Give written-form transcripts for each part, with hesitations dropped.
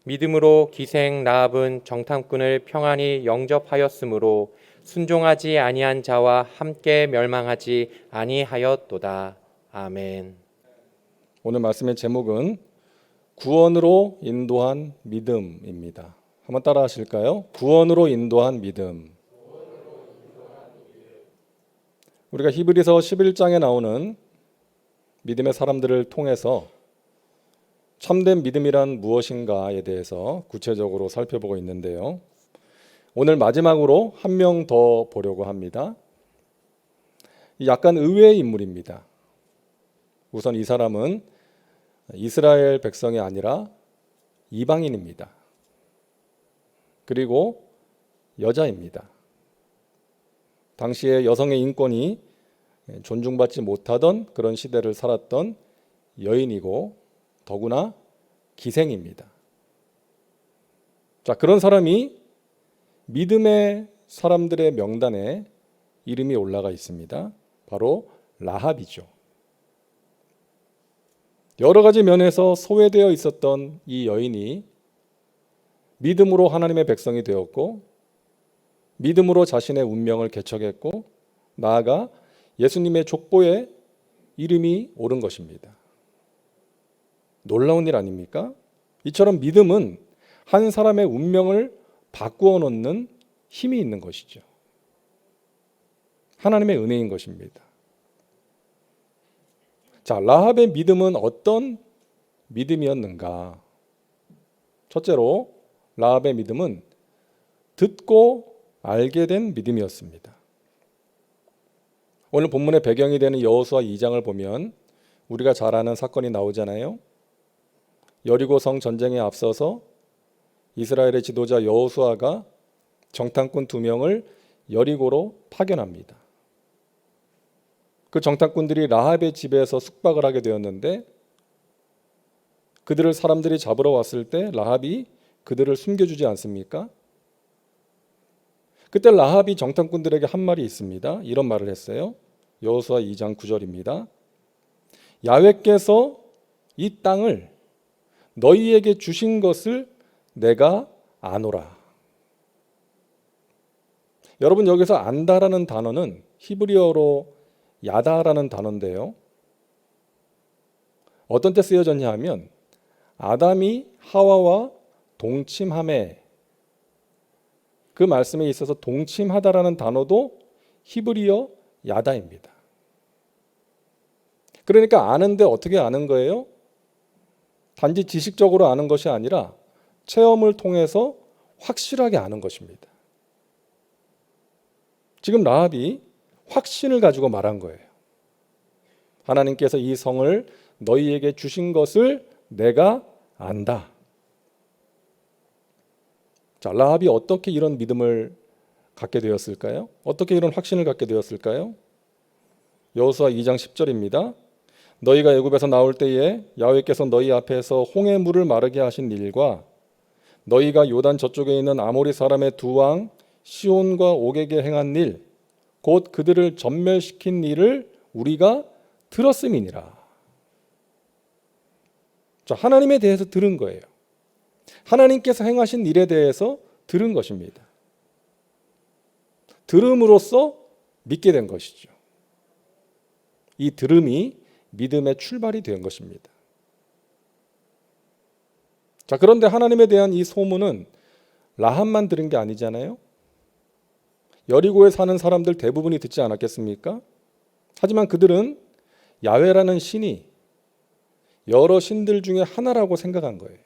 믿음으로 기생 라합은 정탐꾼을 평안히 영접하였으므로 순종하지 아니한 자와 함께 멸망하지 아니하였도다. 아멘. 오늘 말씀의 제목은 구원으로 인도한 믿음입니다. 한번 따라 하실까요? 구원으로 인도한 믿음. 우리가 히브리서 11장에 나오는 믿음의 사람들을 통해서 참된 믿음이란 무엇인가에 대해서 구체적으로 살펴보고 있는데요. 오늘 마지막으로 한 명 더 보려고 합니다. 약간 의외의 인물입니다. 우선 이 사람은 이스라엘 백성이 아니라 이방인입니다. 그리고 여자입니다. 당시에 여성의 인권이 존중받지 못하던 그런 시대를 살았던 여인이고 더구나 기생입니다. 자, 그런 사람이 믿음의 사람들의 명단에 이름이 올라가 있습니다. 바로 라합이죠. 여러 가지 면에서 소외되어 있었던 이 여인이 믿음으로 하나님의 백성이 되었고 믿음으로 자신의 운명을 개척했고 나아가 예수님의 족보에 이름이 오른 것입니다. 놀라운 일 아닙니까? 이처럼 믿음은 한 사람의 운명을 바꾸어 놓는 힘이 있는 것이죠. 하나님의 은혜인 것입니다. 자, 라합의 믿음은 어떤 믿음이었는가? 첫째로 라합의 믿음은 듣고 알게 된 믿음이었습니다. 오늘 본문의 배경이 되는 여호수아 2장을 보면 우리가 잘 아는 사건이 나오잖아요. 여리고성 전쟁에 앞서서 이스라엘의 지도자 여호수아가 정탐꾼 2명을 여리고로 파견합니다. 그 정탐꾼들이 라합의 집에서 숙박을 하게 되었는데 그들을 사람들이 잡으러 왔을 때 라합이 그들을 숨겨주지 않습니까? 그때 라합이 정탐꾼들에게 한 말이 있습니다. 이런 말을 했어요. 여호수아 2장 9절입니다. 야훼께서 이 땅을 너희에게 주신 것을 내가 아노라. 여러분, 여기서 안다라는 단어는 히브리어로 야다라는 단어인데요. 어떤 때 쓰여졌냐 하면 아담이 하와와 동침함에 그 말씀에 있어서 동침하다라는 단어도 히브리어 야다입니다. 그러니까 아는데 어떻게 아는 거예요? 단지 지식적으로 아는 것이 아니라 체험을 통해서 확실하게 아는 것입니다. 지금 라합이 확신을 가지고 말한 거예요. 하나님께서 이 성을 너희에게 주신 것을 내가 안다. 자, 라합이 어떻게 이런 믿음을 갖게 되었을까요? 어떻게 이런 확신을 갖게 되었을까요? 여호수아 2장 10절입니다. 너희가 애굽에서 나올 때에 야훼께서 너희 앞에서 홍해 물을 마르게 하신 일과 너희가 요단 저쪽에 있는 아모리 사람의 두 왕 시온과 옥에게 행한 일, 곧 그들을 전멸시킨 일을 우리가 들었음이니라. 자, 하나님에 대해서 들은 거예요. 하나님께서 행하신 일에 대해서 들은 것입니다. 들음으로써 믿게 된 것이죠. 이 들음이 믿음의 출발이 된 것입니다. 자, 그런데 하나님에 대한 이 소문은 라합만 들은 게 아니잖아요. 여리고에 사는 사람들 대부분이 듣지 않았겠습니까? 하지만 그들은 야훼라는 신이 여러 신들 중에 하나라고 생각한 거예요.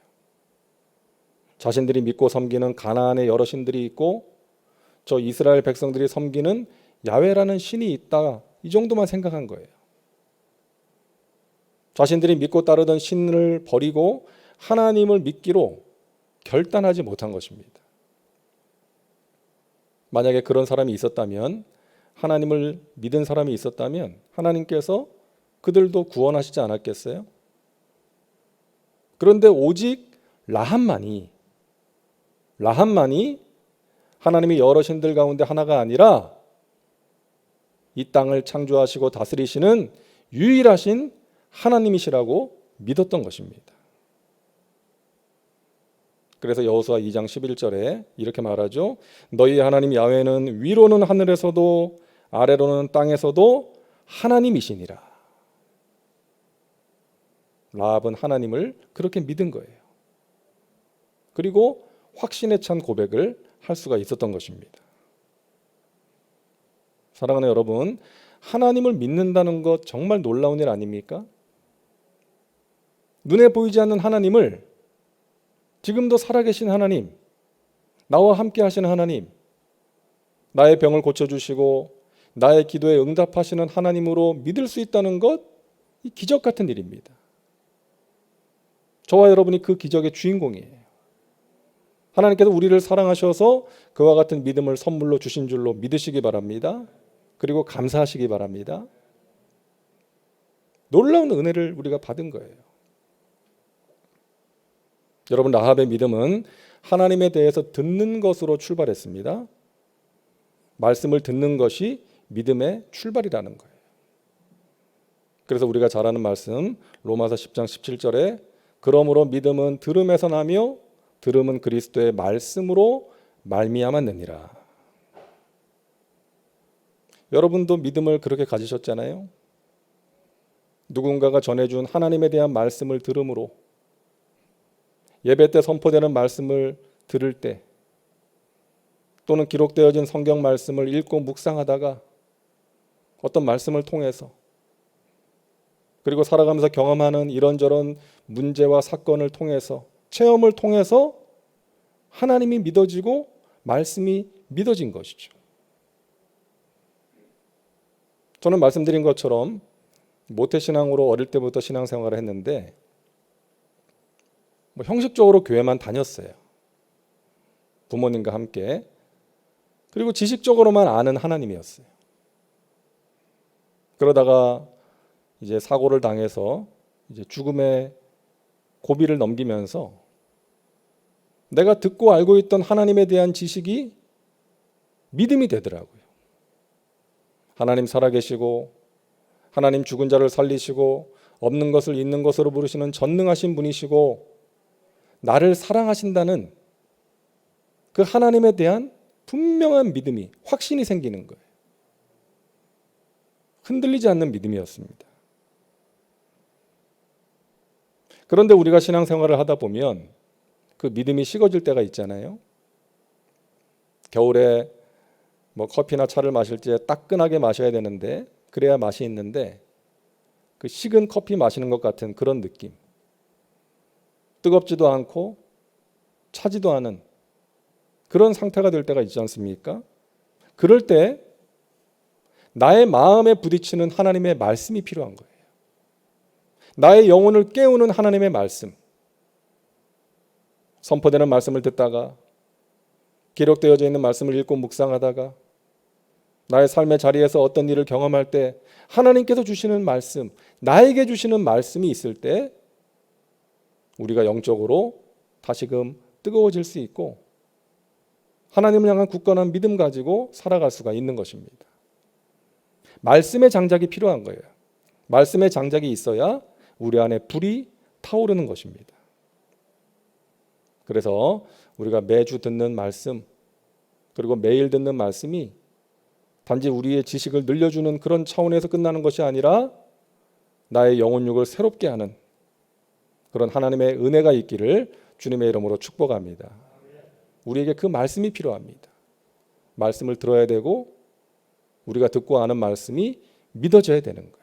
자신들이 믿고 섬기는 가나안의 여러 신들이 있고 저 이스라엘 백성들이 섬기는 야훼라는 신이 있다, 이 정도만 생각한 거예요. 자신들이 믿고 따르던 신을 버리고 하나님을 믿기로 결단하지 못한 것입니다. 만약에 그런 사람이 있었다면, 하나님을 믿은 사람이 있었다면 하나님께서 그들도 구원하시지 않았겠어요? 그런데 오직 라합만이 하나님이 여러 신들 가운데 하나가 아니라 이 땅을 창조하시고 다스리시는 유일하신 하나님이시라고 믿었던 것입니다. 그래서 여호수아 2장 11절에 이렇게 말하죠. 너희 하나님 야훼는 위로는 하늘에서도 아래로는 땅에서도 하나님이시니라. 라합은 하나님을 그렇게 믿은 거예요. 그리고 확신에 찬 고백을 할 수가 있었던 것입니다. 사랑하는 여러분, 하나님을 믿는다는 것 정말 놀라운 일 아닙니까? 눈에 보이지 않는 하나님을, 지금도 살아계신 하나님, 나와 함께 하시는 하나님, 나의 병을 고쳐주시고 나의 기도에 응답하시는 하나님으로 믿을 수 있다는 것, 이 기적 같은 일입니다. 저와 여러분이 그 기적의 주인공이에요. 하나님께서 우리를 사랑하셔서 그와 같은 믿음을 선물로 주신 줄로 믿으시기 바랍니다. 그리고 감사하시기 바랍니다. 놀라운 은혜를 우리가 받은 거예요. 여러분, 라합의 믿음은 하나님에 대해서 듣는 것으로 출발했습니다. 말씀을 듣는 것이 믿음의 출발이라는 거예요. 그래서 우리가 잘 아는 말씀 로마서 10장 17절에 그러므로 믿음은 들음에서 나며 들음은 그리스도의 말씀으로 말미암았느니라. 여러분도 믿음을 그렇게 가지셨잖아요. 누군가가 전해준 하나님에 대한 말씀을 들음으로, 예배 때 선포되는 말씀을 들을 때, 또는 기록되어진 성경 말씀을 읽고 묵상하다가 어떤 말씀을 통해서, 그리고 살아가면서 경험하는 이런저런 문제와 사건을 통해서, 체험을 통해서 하나님이 믿어지고 말씀이 믿어진 것이죠. 저는 말씀드린 것처럼 모태신앙으로 어릴 때부터 신앙생활을 했는데 형식적으로 교회만 다녔어요. 부모님과 함께. 그리고 지식적으로만 아는 하나님이었어요. 그러다가 이제 사고를 당해서 이제 죽음의 고비를 넘기면서 내가 듣고 알고 있던 하나님에 대한 지식이 믿음이 되더라고요. 하나님 살아계시고 하나님 죽은 자를 살리시고 없는 것을 있는 것으로 부르시는 전능하신 분이시고 나를 사랑하신다는 그 하나님에 대한 분명한 믿음이, 확신이 생기는 거예요. 흔들리지 않는 믿음이었습니다. 그런데 우리가 신앙생활을 하다 보면 그 믿음이 식어질 때가 있잖아요. 겨울에 커피나 차를 마실 때 따끈하게 마셔야 되는데, 그래야 맛이 있는데 그 식은 커피 마시는 것 같은 그런 느낌. 뜨겁지도 않고 차지도 않은 그런 상태가 될 때가 있지 않습니까? 그럴 때 나의 마음에 부딪히는 하나님의 말씀이 필요한 거예요. 나의 영혼을 깨우는 하나님의 말씀. 선포되는 말씀을 듣다가, 기록되어져 있는 말씀을 읽고 묵상하다가, 나의 삶의 자리에서 어떤 일을 경험할 때 하나님께서 주시는 말씀, 나에게 주시는 말씀이 있을 때 우리가 영적으로 다시금 뜨거워질 수 있고 하나님을 향한 굳건한 믿음 가지고 살아갈 수가 있는 것입니다. 말씀의 장작이 필요한 거예요. 말씀의 장작이 있어야 우리 안에 불이 타오르는 것입니다. 그래서 우리가 매주 듣는 말씀, 그리고 매일 듣는 말씀이 단지 우리의 지식을 늘려주는 그런 차원에서 끝나는 것이 아니라 나의 영혼육을 새롭게 하는 그런 하나님의 은혜가 있기를 주님의 이름으로 축복합니다. 우리에게 그 말씀이 필요합니다. 말씀을 들어야 되고 우리가 듣고 아는 말씀이 믿어져야 되는 거예요.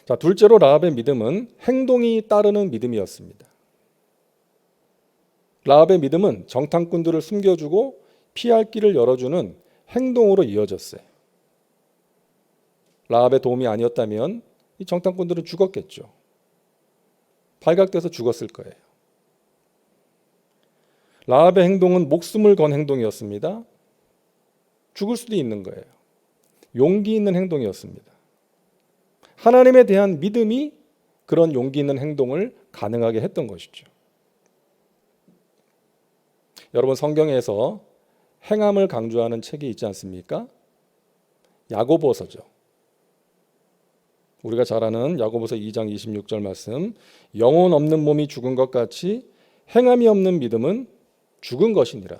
자, 둘째로 라합의 믿음은 행동이 따르는 믿음이었습니다. 라합의 믿음은 정탐꾼들을 숨겨주고 피할 길을 열어주는 행동으로 이어졌어요. 라합의 도움이 아니었다면 이 정탐꾼들은 죽었겠죠. 발각돼서 죽었을 거예요. 라합의 행동은 목숨을 건 행동이었습니다. 죽을 수도 있는 거예요. 용기 있는 행동이었습니다. 하나님에 대한 믿음이 그런 용기 있는 행동을 가능하게 했던 것이죠. 여러분, 성경에서 행함을 강조하는 책이 있지 않습니까? 야고보서죠. 우리가 잘 아는 야고보서 2장 26절 말씀, 영혼 없는 몸이 죽은 것 같이 행함이 없는 믿음은 죽은 것이니라.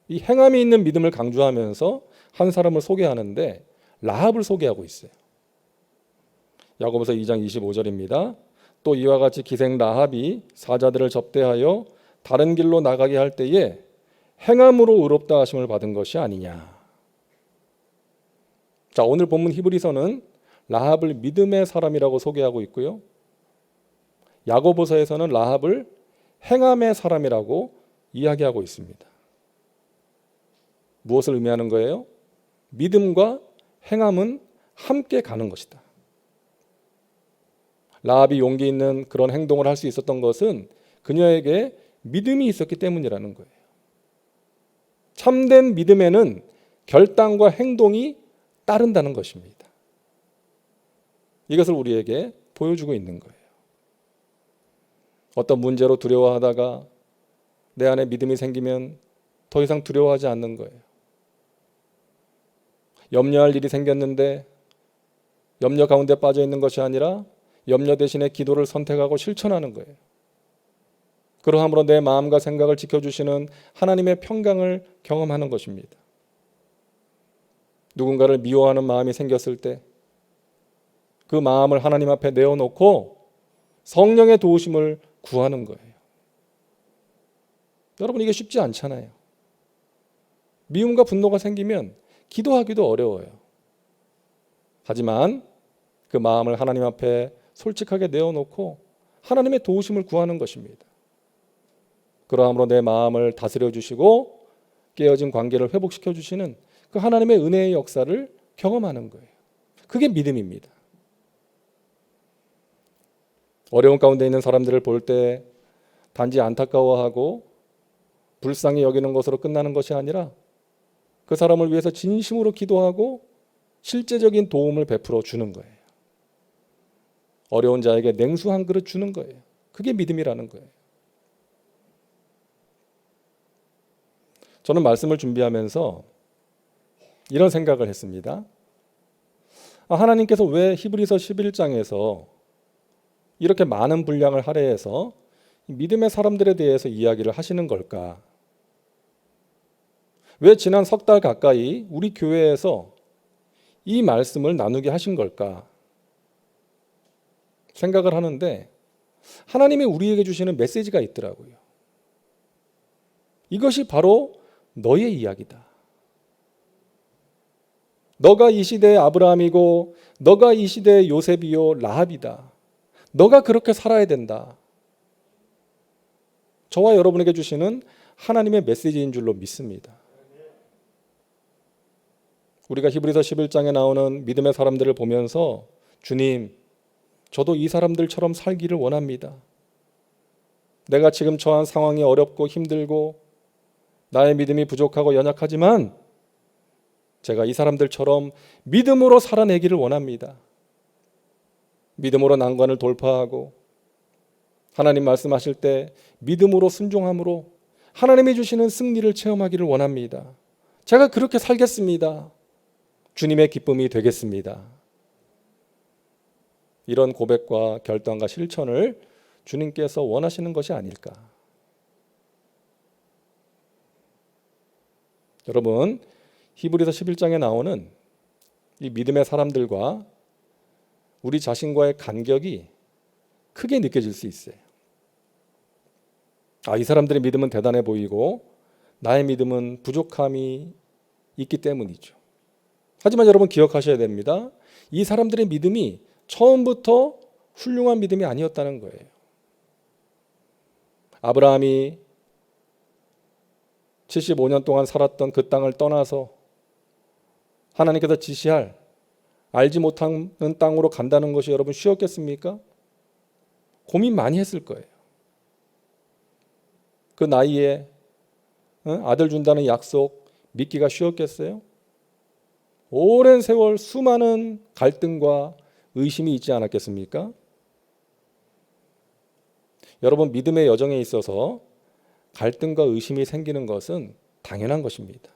이 행함이 있는 믿음을 강조하면서 한 사람을 소개하는데 라합을 소개하고 있어요. 야고보서 2장 25절입니다. 또 이와 같이 기생 라합이 사자들을 접대하여 다른 길로 나가게 할 때에 행함으로 의롭다 하심을 받은 것이 아니냐. 자, 오늘 본문 히브리서는 라합을 믿음의 사람이라고 소개하고 있고요. 야고보서에서는 라합을 행함의 사람이라고 이야기하고 있습니다. 무엇을 의미하는 거예요? 믿음과 행함은 함께 가는 것이다. 라합이 용기 있는 그런 행동을 할 수 있었던 것은 그녀에게 믿음이 있었기 때문이라는 거예요. 참된 믿음에는 결단과 행동이 따른다는 것입니다. 이것을 우리에게 보여주고 있는 거예요. 어떤 문제로 두려워하다가 내 안에 믿음이 생기면 더 이상 두려워하지 않는 거예요. 염려할 일이 생겼는데 염려 가운데 빠져 있는 것이 아니라 염려 대신에 기도를 선택하고 실천하는 거예요. 그러함으로 내 마음과 생각을 지켜주시는 하나님의 평강을 경험하는 것입니다. 누군가를 미워하는 마음이 생겼을 때 그 마음을 하나님 앞에 내어놓고 성령의 도우심을 구하는 거예요. 여러분, 이게 쉽지 않잖아요. 미움과 분노가 생기면 기도하기도 어려워요. 하지만 그 마음을 하나님 앞에 솔직하게 내어놓고 하나님의 도우심을 구하는 것입니다. 그러함으로 내 마음을 다스려 주시고 깨어진 관계를 회복시켜 주시는 그 하나님의 은혜의 역사를 경험하는 거예요. 그게 믿음입니다. 어려운 가운데 있는 사람들을 볼 때 단지 안타까워하고 불쌍히 여기는 것으로 끝나는 것이 아니라 그 사람을 위해서 진심으로 기도하고 실제적인 도움을 베풀어 주는 거예요. 어려운 자에게 냉수 한 그릇 주는 거예요. 그게 믿음이라는 거예요. 저는 말씀을 준비하면서 이런 생각을 했습니다. 하나님께서 왜 히브리서 11장에서 이렇게 많은 분량을 할애해서 믿음의 사람들에 대해서 이야기를 하시는 걸까? 왜 지난 석 달 가까이 우리 교회에서 이 말씀을 나누게 하신 걸까? 생각을 하는데 하나님이 우리에게 주시는 메시지가 있더라고요. 이것이 바로 너의 이야기다. 너가 이 시대의 아브라함이고 너가 이 시대의 요셉이요 라합이다. 너가 그렇게 살아야 된다. 저와 여러분에게 주시는 하나님의 메시지인 줄로 믿습니다. 우리가 히브리서 11장에 나오는 믿음의 사람들을 보면서 주님, 저도 이 사람들처럼 살기를 원합니다. 내가 지금 처한 상황이 어렵고 힘들고 나의 믿음이 부족하고 연약하지만 제가 이 사람들처럼 믿음으로 살아내기를 원합니다. 믿음으로 난관을 돌파하고 하나님 말씀하실 때 믿음으로 순종함으로 하나님이 주시는 승리를 체험하기를 원합니다. 제가 그렇게 살겠습니다. 주님의 기쁨이 되겠습니다. 이런 고백과 결단과 실천을 주님께서 원하시는 것이 아닐까. 여러분, 히브리서 11장에 나오는 이 믿음의 사람들과 우리 자신과의 간격이 크게 느껴질 수 있어요. 이 사람들의 믿음은 대단해 보이고 나의 믿음은 부족함이 있기 때문이죠. 하지만 여러분 기억하셔야 됩니다. 이 사람들의 믿음이 처음부터 훌륭한 믿음이 아니었다는 거예요. 아브라함이 75년 동안 살았던 그 땅을 떠나서 하나님께서 지시할 알지 못하는 땅으로 간다는 것이 여러분 쉬웠겠습니까? 고민 많이 했을 거예요. 그 나이에 아들 준다는 약속 믿기가 쉬웠겠어요? 오랜 세월 수많은 갈등과 의심이 있지 않았겠습니까? 여러분, 믿음의 여정에 있어서 갈등과 의심이 생기는 것은 당연한 것입니다.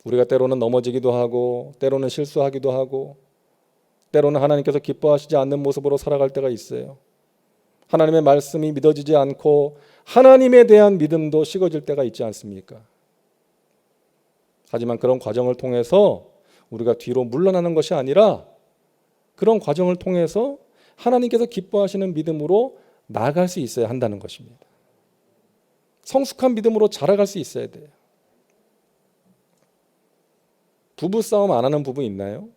우리가 때로는 넘어지기도 하고 때로는 실수하기도 하고 때로는 하나님께서 기뻐하시지 않는 모습으로 살아갈 때가 있어요. 하나님의 말씀이 믿어지지 않고 하나님에 대한 믿음도 식어질 때가 있지 않습니까? 하지만 그런 과정을 통해서 우리가 뒤로 물러나는 것이 아니라 그런 과정을 통해서 하나님께서 기뻐하시는 믿음으로 나아갈 수 있어야 한다는 것입니다. 성숙한 믿음으로 자라갈 수 있어야 돼요. 부부싸움 안 하는 부부 있나요?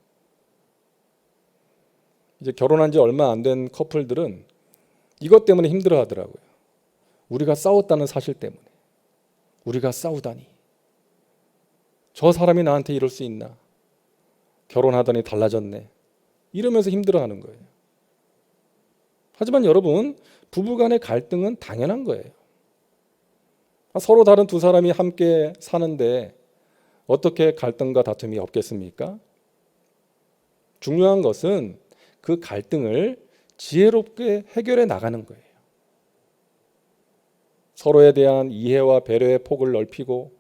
이제 결혼한 지 얼마 안 된 커플들은 이것 때문에 힘들어 하더라고요. 우리가 싸웠다는 사실 때문에. 우리가 싸우다니. 저 사람이 나한테 이럴 수 있나? 결혼하더니 달라졌네. 이러면서 힘들어하는 거예요. 하지만 여러분, 부부간의 갈등은 당연한 거예요. 서로 다른 두 사람이 함께 사는데 어떻게 갈등과 다툼이 없겠습니까? 중요한 것은 그 갈등을 지혜롭게 해결해 나가는 거예요. 서로에 대한 이해와 배려의 폭을 넓히고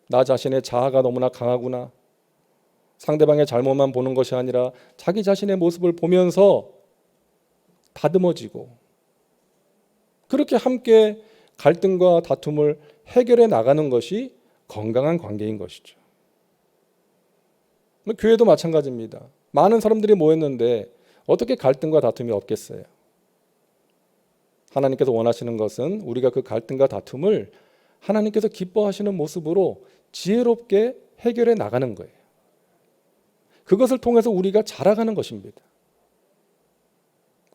나 자신의 자아가 너무나 강하구나. 상대방의 잘못만 보는 것이 아니라 자기 자신의 모습을 보면서 다듬어지고 그렇게 함께 갈등과 다툼을 해결해 나가는 것이 건강한 관계인 것이죠. 교회도 마찬가지입니다. 많은 사람들이 모였는데 어떻게 갈등과 다툼이 없겠어요? 하나님께서 원하시는 것은 우리가 그 갈등과 다툼을 하나님께서 기뻐하시는 모습으로 지혜롭게 해결해 나가는 거예요. 그것을 통해서 우리가 자라가는 것입니다.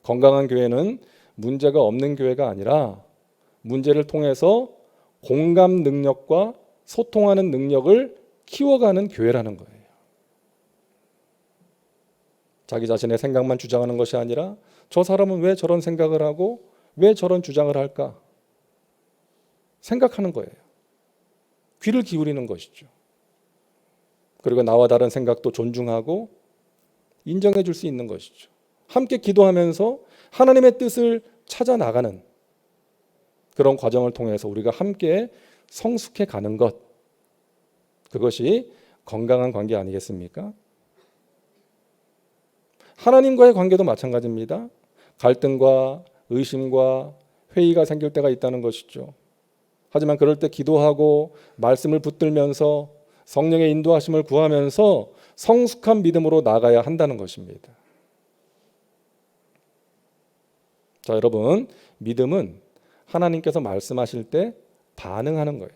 건강한 교회는 문제가 없는 교회가 아니라 문제를 통해서 공감 능력과 소통하는 능력을 키워가는 교회라는 거예요. 자기 자신의 생각만 주장하는 것이 아니라 저 사람은 왜 저런 생각을 하고 왜 저런 주장을 할까? 생각하는 거예요. 귀를 기울이는 것이죠. 그리고 나와 다른 생각도 존중하고 인정해 줄 수 있는 것이죠. 함께 기도하면서 하나님의 뜻을 찾아 나가는 그런 과정을 통해서 우리가 함께 성숙해 가는 것, 그것이 건강한 관계 아니겠습니까? 하나님과의 관계도 마찬가지입니다. 갈등과 의심과 회의가 생길 때가 있다는 것이죠. 하지만 그럴 때 기도하고 말씀을 붙들면서 성령의 인도하심을 구하면서 성숙한 믿음으로 나가야 한다는 것입니다. 자, 여러분, 믿음은 하나님께서 말씀하실 때 반응하는 거예요.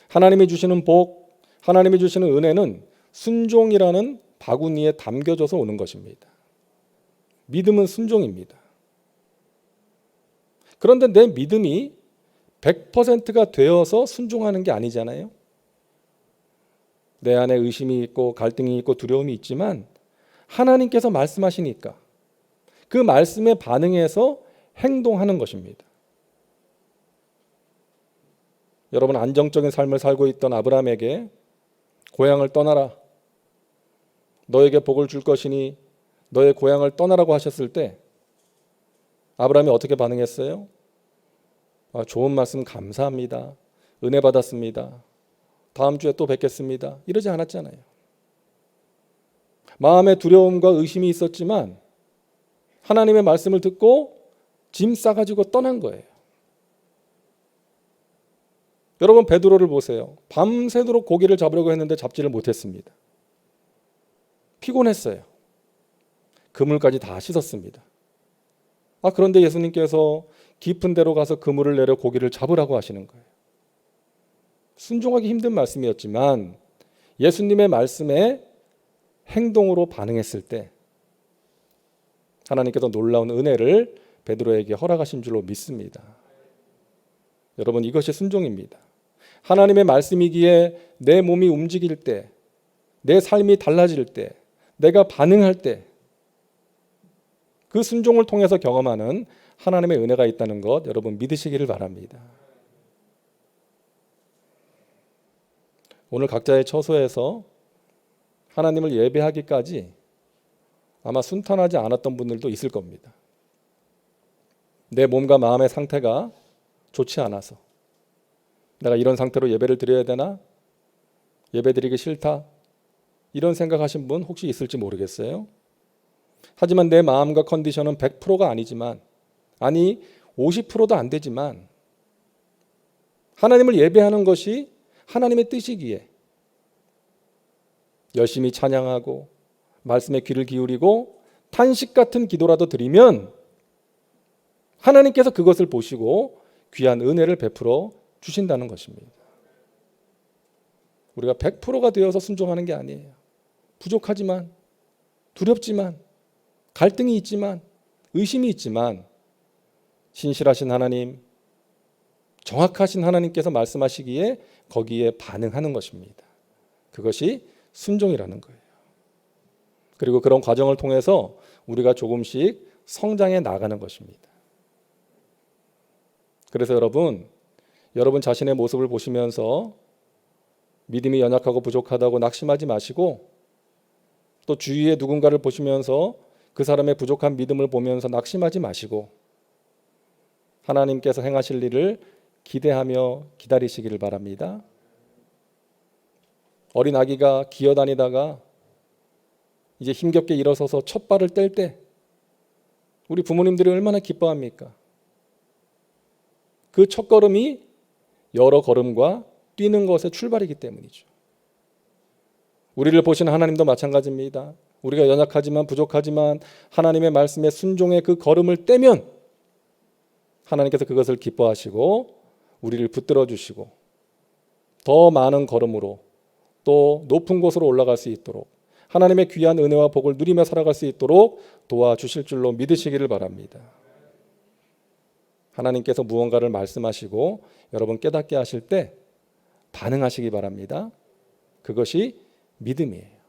하나님이 주시는 복, 하나님이 주시는 은혜는 순종이라는 바구니에 담겨져서 오는 것입니다. 믿음은 순종입니다. 그런데 내 믿음이 100%가 되어서 순종하는 게 아니잖아요. 내 안에 의심이 있고 갈등이 있고 두려움이 있지만 하나님께서 말씀하시니까 그 말씀에 반응해서 행동하는 것입니다. 여러분, 안정적인 삶을 살고 있던 아브라함에게 고향을 떠나라, 너에게 복을 줄 것이니 너의 고향을 떠나라고 하셨을 때 아브라함이 어떻게 반응했어요? 좋은 말씀 감사합니다. 은혜 받았습니다. 다음 주에 또 뵙겠습니다. 이러지 않았잖아요. 마음에 두려움과 의심이 있었지만 하나님의 말씀을 듣고 짐 싸가지고 떠난 거예요. 여러분, 베드로를 보세요. 밤새도록 고기를 잡으려고 했는데 잡지를 못했습니다. 피곤했어요. 그물까지 다 씻었습니다. 그런데 예수님께서 깊은 데로 가서 그물을 내려 고기를 잡으라고 하시는 거예요. 순종하기 힘든 말씀이었지만 예수님의 말씀에 행동으로 반응했을 때 하나님께서 놀라운 은혜를 베드로에게 허락하신 줄로 믿습니다. 여러분, 이것이 순종입니다. 하나님의 말씀이기에 내 몸이 움직일 때, 내 삶이 달라질 때, 내가 반응할 때 그 순종을 통해서 경험하는 하나님의 은혜가 있다는 것 여러분 믿으시기를 바랍니다. 오늘 각자의 처소에서 하나님을 예배하기까지 아마 순탄하지 않았던 분들도 있을 겁니다. 내 몸과 마음의 상태가 좋지 않아서, 내가 이런 상태로 예배를 드려야 되나? 예배 드리기 싫다. 이런 생각하신 분 혹시 있을지 모르겠어요. 하지만 내 마음과 컨디션은 100%가 아니지만, 아니 50%도 안 되지만 하나님을 예배하는 것이 하나님의 뜻이기에 열심히 찬양하고 말씀에 귀를 기울이고 탄식 같은 기도라도 드리면 하나님께서 그것을 보시고 귀한 은혜를 베풀어 주신다는 것입니다. 우리가 100%가 되어서 순종하는 게 아니에요. 부족하지만, 두렵지만, 갈등이 있지만, 의심이 있지만 신실하신 하나님, 정확하신 하나님께서 말씀하시기에 거기에 반응하는 것입니다. 그것이 순종이라는 거예요. 그리고 그런 과정을 통해서 우리가 조금씩 성장해 나가는 것입니다. 그래서 여러분 자신의 모습을 보시면서 믿음이 연약하고 부족하다고 낙심하지 마시고, 또 주위에 누군가를 보시면서 그 사람의 부족한 믿음을 보면서 낙심하지 마시고 하나님께서 행하실 일을 기대하며 기다리시기를 바랍니다. 어린 아기가 기어다니다가 이제 힘겹게 일어서서 첫 발을 뗄 때 우리 부모님들이 얼마나 기뻐합니까? 그 첫 걸음이 여러 걸음과 뛰는 것의 출발이기 때문이죠. 우리를 보시는 하나님도 마찬가지입니다. 우리가 연약하지만 부족하지만 하나님의 말씀에 순종의 그 걸음을 떼면 하나님께서 그것을 기뻐하시고 우리를 붙들어 주시고 더 많은 걸음으로 또 높은 곳으로 올라갈 수 있도록 하나님의 귀한 은혜와 복을 누리며 살아갈 수 있도록 도와주실 줄로 믿으시기를 바랍니다. 하나님께서 무언가를 말씀하시고 여러분 깨닫게 하실 때 반응하시기 바랍니다. 그것이 믿음이에요.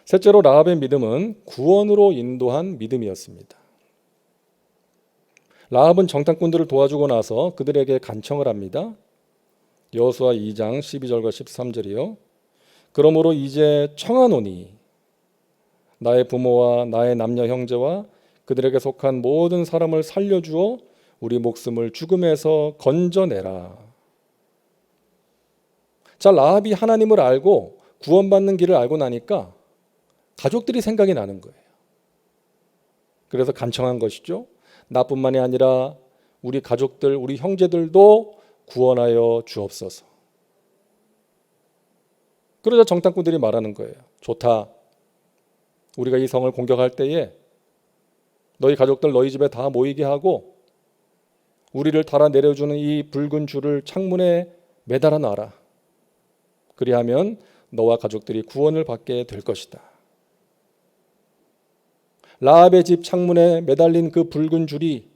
셋째로 라합의 믿음은 구원으로 인도한 믿음이었습니다. 라합은 정탐꾼들을 도와주고 나서 그들에게 간청을 합니다. 여호수아 2장 12절과 13절이요. 그러므로 이제 청하노니 나의 부모와 나의 남녀 형제와 그들에게 속한 모든 사람을 살려주어 우리 목숨을 죽음에서 건져내라. 자, 라합이 하나님을 알고 구원받는 길을 알고 나니까 가족들이 생각이 나는 거예요. 그래서 간청한 것이죠. 나뿐만이 아니라 우리 가족들, 우리 형제들도 구원하여 주옵소서. 그러자 정탐꾼들이 말하는 거예요. 좋다. 우리가 이 성을 공격할 때에 너희 가족들 너희 집에 다 모이게 하고 우리를 달아 내려주는 이 붉은 줄을 창문에 매달아 놔라. 그리하면 너와 가족들이 구원을 받게 될 것이다. 라합의 집 창문에 매달린 그 붉은 줄이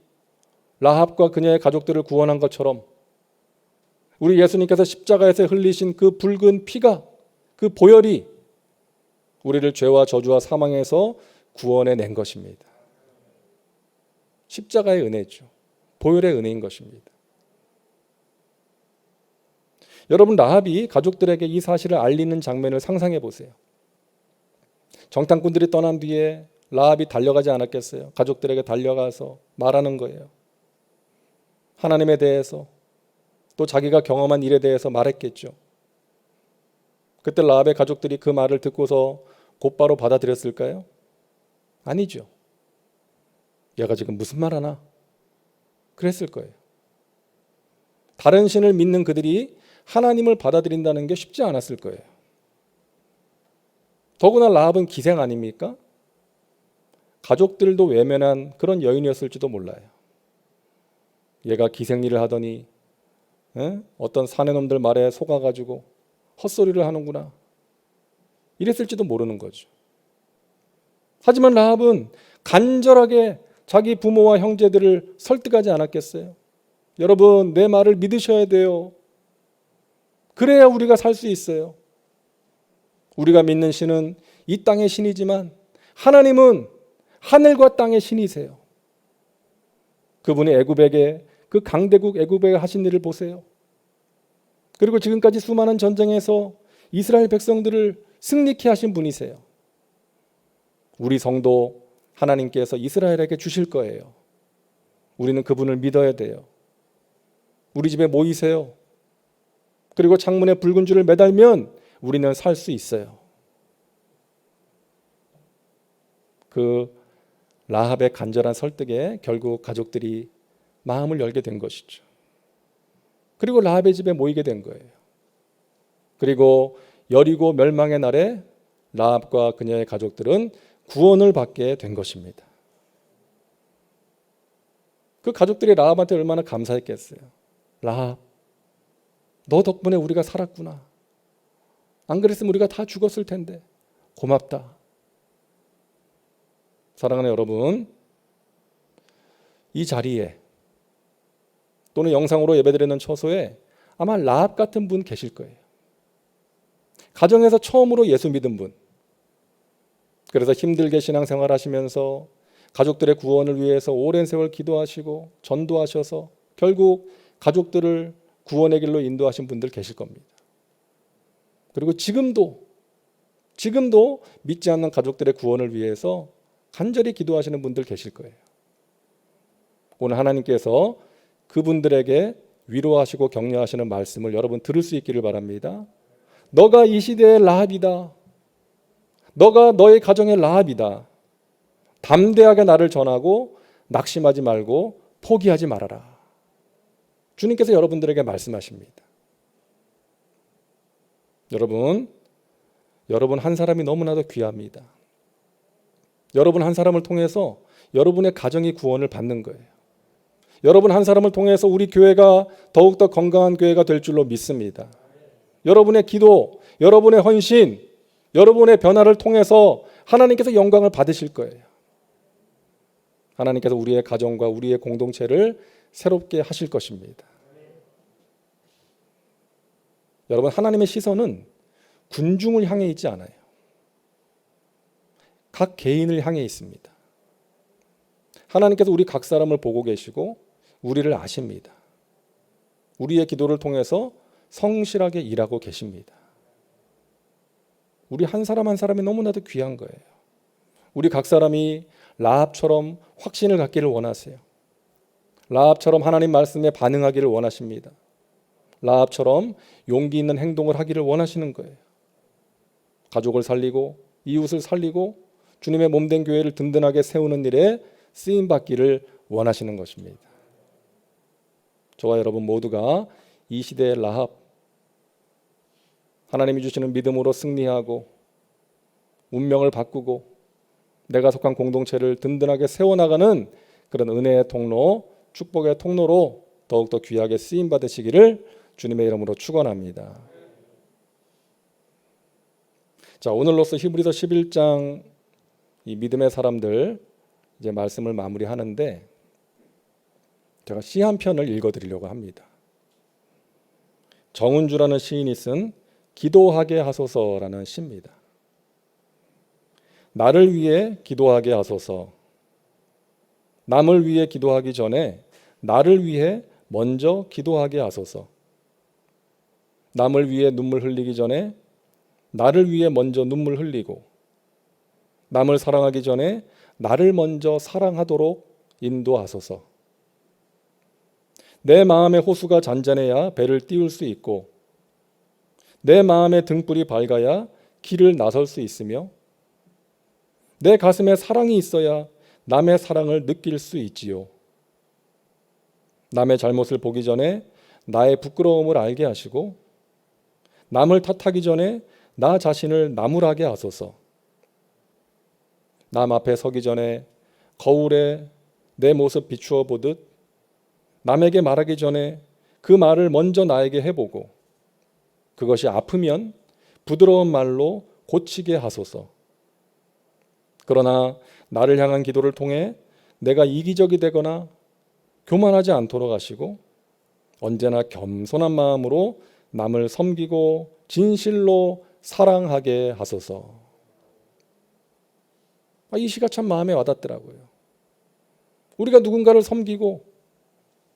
라합과 그녀의 가족들을 구원한 것처럼 우리 예수님께서 십자가에서 흘리신 그 붉은 피가, 그 보혈이 우리를 죄와 저주와 사망에서 구원해 낸 것입니다. 십자가의 은혜죠. 보혈의 은혜인 것입니다. 여러분, 라합이 가족들에게 이 사실을 알리는 장면을 상상해 보세요. 정탐꾼들이 떠난 뒤에 라합이 달려가지 않았겠어요? 가족들에게 달려가서 말하는 거예요. 하나님에 대해서 또 자기가 경험한 일에 대해서 말했겠죠. 그때 라합의 가족들이 그 말을 듣고서 곧바로 받아들였을까요? 아니죠. 얘가 지금 무슨 말 하나? 그랬을 거예요. 다른 신을 믿는 그들이 하나님을 받아들인다는 게 쉽지 않았을 거예요. 더구나 라합은 기생 아닙니까? 가족들도 외면한 그런 여인이었을지도 몰라요. 얘가 기생일을 하더니 어떤 사내놈들 말에 속아가지고 헛소리를 하는구나. 이랬을지도 모르는 거죠. 하지만 라합은 간절하게 자기 부모와 형제들을 설득하지 않았겠어요? 여러분, 내 말을 믿으셔야 돼요. 그래야 우리가 살 수 있어요. 우리가 믿는 신은 이 땅의 신이지만 하나님은 하늘과 땅의 신이세요. 그분이 애굽에게, 그 강대국 애굽에 하신 일을 보세요. 그리고 지금까지 수많은 전쟁에서 이스라엘 백성들을 승리케 하신 분이세요. 우리 성도 하나님께서 이스라엘에게 주실 거예요. 우리는 그분을 믿어야 돼요. 우리 집에 모이세요. 그리고 창문에 붉은 줄을 매달면 우리는 살 수 있어요. 그 라합의 간절한 설득에 결국 가족들이 마음을 열게 된 것이죠. 그리고 라합의 집에 모이게 된 거예요. 그리고 여리고 멸망의 날에 라합과 그녀의 가족들은 구원을 받게 된 것입니다. 그 가족들이 라합한테 얼마나 감사했겠어요. 라합, 너 덕분에 우리가 살았구나. 안 그랬으면 우리가 다 죽었을 텐데 고맙다. 사랑하는 여러분, 이 자리에 또는 영상으로 예배드리는 처소에 아마 라합 같은 분 계실 거예요. 가정에서 처음으로 예수 믿은 분, 그래서 힘들게 신앙생활 하시면서 가족들의 구원을 위해서 오랜 세월 기도하시고 전도하셔서 결국 가족들을 구원의 길로 인도하신 분들 계실 겁니다. 그리고 지금도 믿지 않는 가족들의 구원을 위해서 간절히 기도하시는 분들 계실 거예요. 오늘 하나님께서 그분들에게 위로하시고 격려하시는 말씀을 여러분 들을 수 있기를 바랍니다. 너가 이 시대의 라합이다. 너가 너의 가정의 라합이다. 담대하게 나를 전하고 낙심하지 말고 포기하지 말아라. 주님께서 여러분들에게 말씀하십니다. 여러분 한 사람이 너무나도 귀합니다. 여러분 한 사람을 통해서 여러분의 가정이 구원을 받는 거예요. 여러분 한 사람을 통해서 우리 교회가 더욱더 건강한 교회가 될 줄로 믿습니다. 여러분의 기도, 여러분의 헌신, 여러분의 변화를 통해서 하나님께서 영광을 받으실 거예요. 하나님께서 우리의 가정과 우리의 공동체를 새롭게 하실 것입니다. 여러분, 하나님의 시선은 군중을 향해 있지 않아요. 각 개인을 향해 있습니다. 하나님께서 우리 각 사람을 보고 계시고 우리를 아십니다. 우리의 기도를 통해서 성실하게 일하고 계십니다. 우리 한 사람 한 사람이 너무나도 귀한 거예요. 우리 각 사람이 라합처럼 확신을 갖기를 원하세요. 라합처럼 하나님 말씀에 반응하기를 원하십니다. 라합처럼 용기 있는 행동을 하기를 원하시는 거예요. 가족을 살리고 이웃을 살리고 주님의 몸된 교회를 든든하게 세우는 일에 쓰임받기를 원하시는 것입니다. 저와 여러분 모두가 이 시대의 라합, 하나님이 주시는 믿음으로 승리하고 운명을 바꾸고 내가 속한 공동체를 든든하게 세워나가는 그런 은혜의 통로, 축복의 통로로 더욱더 귀하게 쓰임받으시기를 주님의 이름으로 축원합니다. 자, 오늘로써 히브리서 11장 이 믿음의 사람들 이제 말씀을 마무리하는데 제가 시 한 편을 읽어드리려고 합니다. 정은주라는 시인이 쓴 기도하게 하소서라는 시입니다. 나를 위해 기도하게 하소서. 남을 위해 기도하기 전에 나를 위해 먼저 기도하게 하소서. 남을 위해 눈물 흘리기 전에 나를 위해 먼저 눈물 흘리고 남을 사랑하기 전에 나를 먼저 사랑하도록 인도하소서. 내 마음의 호수가 잔잔해야 배를 띄울 수 있고 내 마음의 등불이 밝아야 길을 나설 수 있으며 내 가슴에 사랑이 있어야 남의 사랑을 느낄 수 있지요. 남의 잘못을 보기 전에 나의 부끄러움을 알게 하시고 남을 탓하기 전에 나 자신을 나무라게 하소서. 남 앞에 서기 전에 거울에 내 모습 비추어 보듯 남에게 말하기 전에 그 말을 먼저 나에게 해보고 그것이 아프면 부드러운 말로 고치게 하소서. 그러나 나를 향한 기도를 통해 내가 이기적이 되거나 교만하지 않도록 하시고 언제나 겸손한 마음으로 남을 섬기고 진실로 사랑하게 하소서. 이 시가 참 마음에 와닿더라고요. 우리가 누군가를 섬기고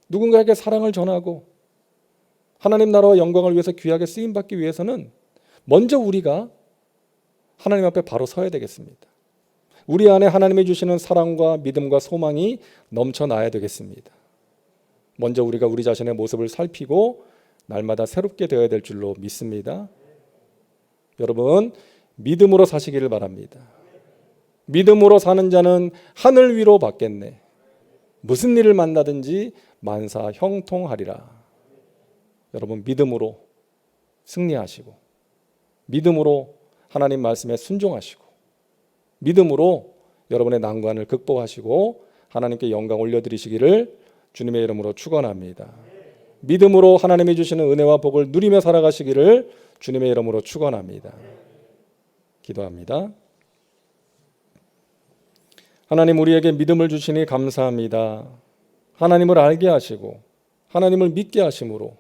누군가에게 사랑을 전하고 하나님 나라와 영광을 위해서 귀하게 쓰임받기 위해서는 먼저 우리가 하나님 앞에 바로 서야 되겠습니다. 우리 안에 하나님이 주시는 사랑과 믿음과 소망이 넘쳐나야 되겠습니다. 먼저 우리가 우리 자신의 모습을 살피고 날마다 새롭게 되어야 될 줄로 믿습니다. 여러분, 믿음으로 사시기를 바랍니다. 믿음으로 사는 자는 하늘 위로 받겠네. 무슨 일을 만나든지 만사 형통하리라. 여러분, 믿음으로 승리하시고, 믿음으로 하나님 말씀에 순종하시고, 믿음으로 여러분의 난관을 극복하시고 하나님께 영광 올려드리시기를 주님의 이름으로 축원합니다. 믿음으로 하나님이 주시는 은혜와 복을 누리며 살아가시기를 주님의 이름으로 축원합니다. 기도합니다. 하나님, 우리에게 믿음을 주시니 감사합니다. 하나님을 알게 하시고 하나님을 믿게 하심으로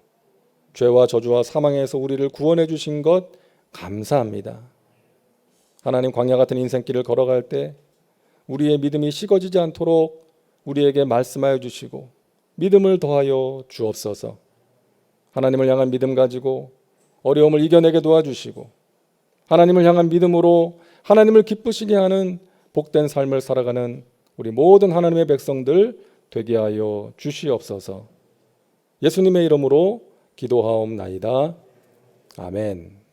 죄와 저주와 사망에서 우리를 구원해 주신 것 감사합니다. 하나님, 광야 같은 인생길을 걸어갈 때 우리의 믿음이 식어지지 않도록 우리에게 말씀하여 주시고 믿음을 더하여 주옵소서. 하나님을 향한 믿음 가지고 어려움을 이겨내게 도와주시고 하나님을 향한 믿음으로 하나님을 기쁘시게 하는 복된 삶을 살아가는 우리 모든 하나님의 백성들 되게 하여 주시옵소서. 예수님의 이름으로 기도하옵나이다. 아멘.